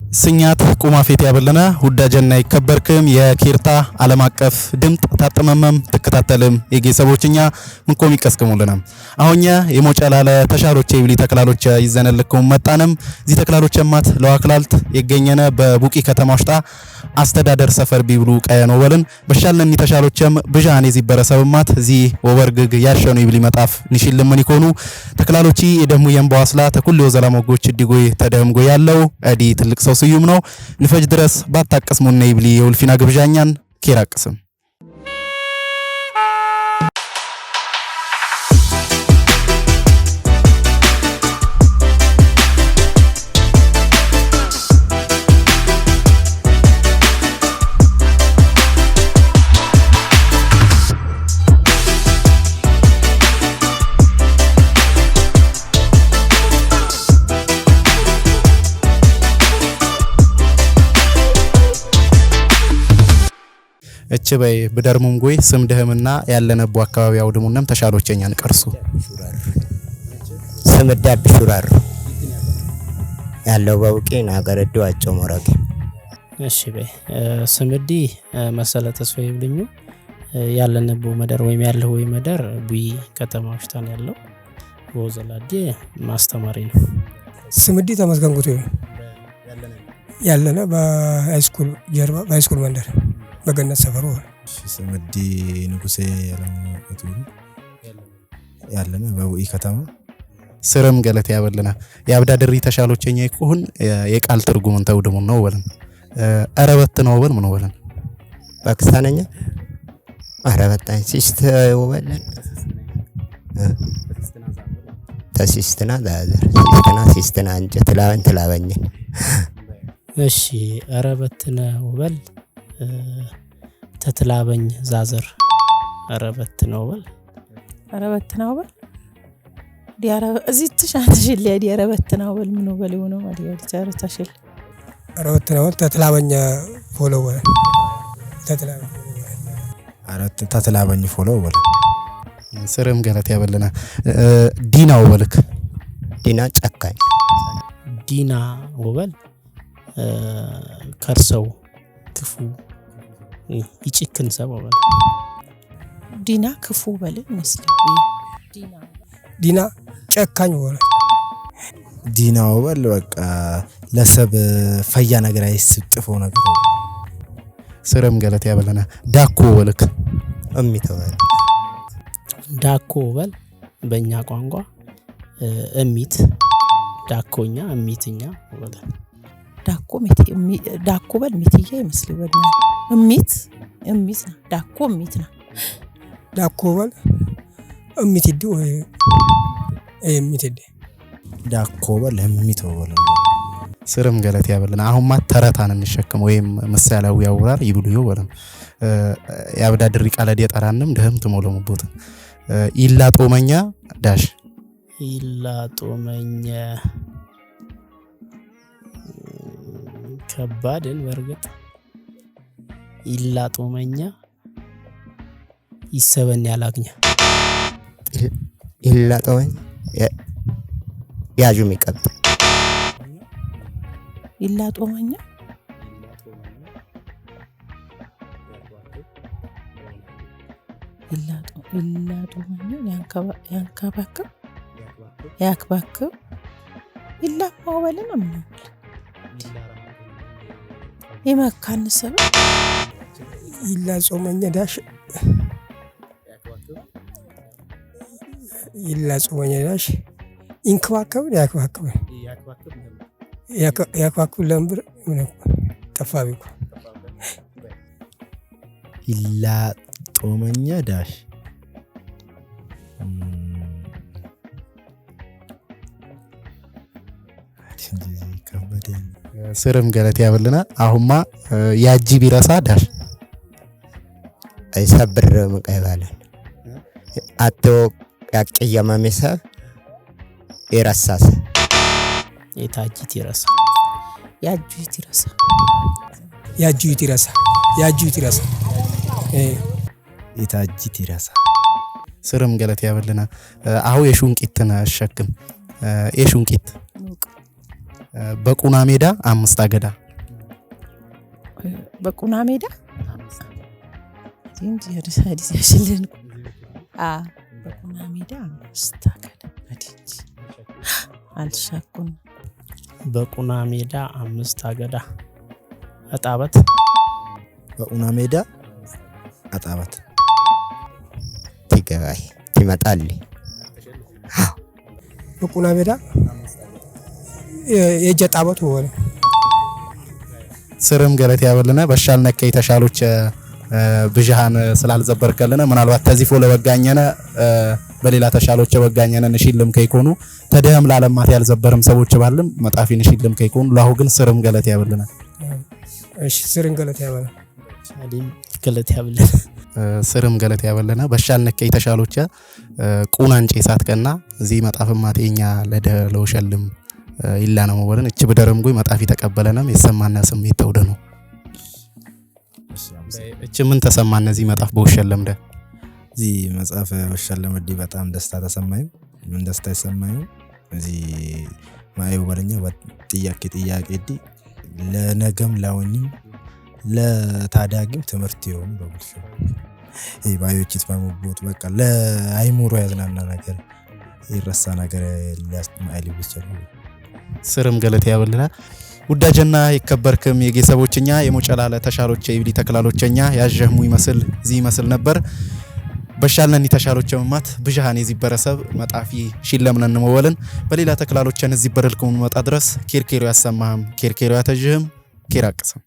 ስኛት ቁማፌት ያበለና ሁዳጀና ይከበርክም የኪርታ ዓለም አቀፍ ድምጥ ታጠመመም ተከታተልም የጌሰቦችኛ ምንኮም ይቀስከሙልና አሁንኛ የሞጫላለ ተሻሎች ይብሊ ተክላሎች ይዘነልኩም መጣንም እዚ ተክላሎች ማት ለዋክላልት የገኘነ በቡቂ ከተማ ውስጥ አስተዳደር ሰፈር ቢብሉ ቀየኖ ወልን በሻለኒ ተሻሎችም ብጃኔ ዚበረሰብማት እዚ ወበርግግ ያሸኑ ይብሊ መጣፍ ንሽልምን ይኮኑ ተክላሎቺ የደሙ የምባዋስላ ተኩል የዘላሞጎች ዲጎይ ተደምጎ ያለው አዲ ትልቅ ሰው ስዩም ነው ንፈጅ ድረስ ባታቀስሙና ይብሊ የውልፊና ግብዣኛን ኬራቅስም እችበይ በደርሙም ጎይ ስምደህምና ያለነቡ አካባቢ አውድሙንም ተሻሎቸኛን ቀርሱ ስምዳብ ሹራር ያለው በውቄን አገረዱ አጨው ሞራቂ እሺ በይ ስምዲ መሰለ ተስፋ ይብልኙ ያለነቡ መደር ወይም ያለው ወይ መደር ቡይ ከተማ ውስጥ ያለው ወዘላዴ ማስተማሪ ነው ስምዲ ተመስገንኩት ያለነ በሃይስኩል ጀርባ በሃይስኩል መንደር በገነት ሰፈሩ ስምዲ ንጉሴ ያለነ በውይ ከተማ ስርም ገለት ያበለና ያብዳድሪ ተሻሎቸኛ ይኩን የቃል ትርጉምን ተውድሙ ነው ወለን አረበት ነው ወል ምን ወለን ባክስታነኛ አረበታን ሲስተ ወለን ተሲስተና ዳዘር ሲስተና አንጀት ላወን ተላበኝ እሺ አረበት ነው ወል ተትላበኝ ዛዘር አረበት ነው ወል ዲያራ እዚ ተሻተሽል ዲያረበት ነው ወል ምን ወል ነው ማዲያ ተቻረታሽል አረበት ነው ተትላበኝ ፎሎ ወል ተትላበኝ ፎሎ ወል ስርም ገለት ያበለና ዲናው ወልክ ዲና ጨካኝ ዲና ወል ከርሰው ክፉ ይጭክን ሰበው ዲና ክፉ በለ መስል ዲና ጨካኝ ወለ ዲና ወል በቃ ለሰብ ፈያ ነገር አይስጥፎ ነገር ስርም ገለት ያበለና ዳኮ ወልክ እሚተወል ዳኮ ወል በእኛ ቋንቋ እሚት ዳኮኛ እሚትኛ ወለ ዳኮ በል ሚትያ ይመስል ወል እሚት ዳኮ እሚት ነው ዳኮ በል እሚት ዲ ወይ እሚት ዲ ዳኮ በል እሚት ወል ስርም ገለት ያበለና አሁን ማተረታን እንሸከም ወይም መሳያላው ያውራር ይብሉ ይወለም ያብዳድሪ ቃለዲ የጠራንም ደህም ተሞለሙበት ይላጦመኛ ዳሽ ይላጦመኛ ከባድን ወርግጥ ይላጦመኛ ይሰበን ያላግኛ ይላጦመኛ ያጁም ይቀጥ ይላጦመኛ ያንከባከብ ይላማው በለም ነው የመካን ሰበ ይላጾመኛ ዳሽ ይላጾመኛ ዳሽ ኢንክባከብ ያክባከብ ለምብር ምን ጠፋቢኩ ይላጦመኛ ዳሽ ስርም ገለት ያበለና አሁንማ ያጂ ቢረሳ ዳሽ አይሰብር መቀበልን አቶ ያቀየማ መሰብ ይረሳስ የታጂት ይረሳ ያጁት ይረሳ የታጂት ይረሳ ስርም ገለት ያበለና አሁ የሹንቂት ተናሸክም የሹንቂት በቁና ሜዳ 5 አገዳ በቁና ሜዳ እንጂ ርሳዲስ ያሽልን በቁና ሜዳ 5 አገዳ አዲች አልሻኩን በቁና ሜዳ 5 አገዳ አጣበት በቁና ሜዳ አጣበት ትገባይ ትመጣል በቁና ሜዳ የጀጣበት ወለ ስርም ገለት ያበለና በሻል ነከይ ተሻሎች ብጃሃን ስላልዘበርከለና ምናልባት ተዚፎ ለወጋኘነ በሌላ ተሻሎች ወጋኘነ ንሽልም ከይኮኑ ተደህም ላለማት ያልዘበርም ሰዎች ባልም መጣፊ ንሽልም ከይኮኑ ላሁ ግን ስርም ገለት ያበለና እሺ ስርን ገለት ያበላ አዲም ገለት ያበለና ስርም ገለት ያበለና በሻል ነከይ ተሻሎች ቁናንጪ ሳትቀና እዚ መጣፍም ማቴኛ ለደ ለውሸልም ይላና መወረን እቺ በደረም ጎይ መጣፊ ተቀበለናም የሰማና ስሜት ተውደ ነው እቺ ምን ተሰማና እዚ መጣፍ በውሸለም ደ እዚ መጻፍ ወሸለም ዲ በጣም ደስታ ተሰማኝ ምን ደስታ ተሰማኝ እዚ ማየው በለኛ ጥያቄ ዲ ለነገም ላውኝም ለታዳጊም ትምህርት ይሆን በብልሽ ባዮች ይተማሙበት በቃ ለአይሙሮ ያዝናና ነገር ይረሳ ነገር ሊያስማይል ይችላል ስርም ገለት ያበልና ውዳጀና ይከበርክም የጌሰቦችኛ የሞጨላለ ተሻሎች ይብሊ ተክላሎችኛ ያጀህሙ ይመስል ዚ ይመስል ነበር በሻልነን ተሻሎች መማት ብጃሃን የዚ በረሰብ መጣፊ ሽለምነን መወልን በሌላ ተክላሎችን እዚ በረልኩም መጣ ድረስ ኬርኬሮ ያሰማህም ኬርኬሮ ያተጅህም ኬራቅሰም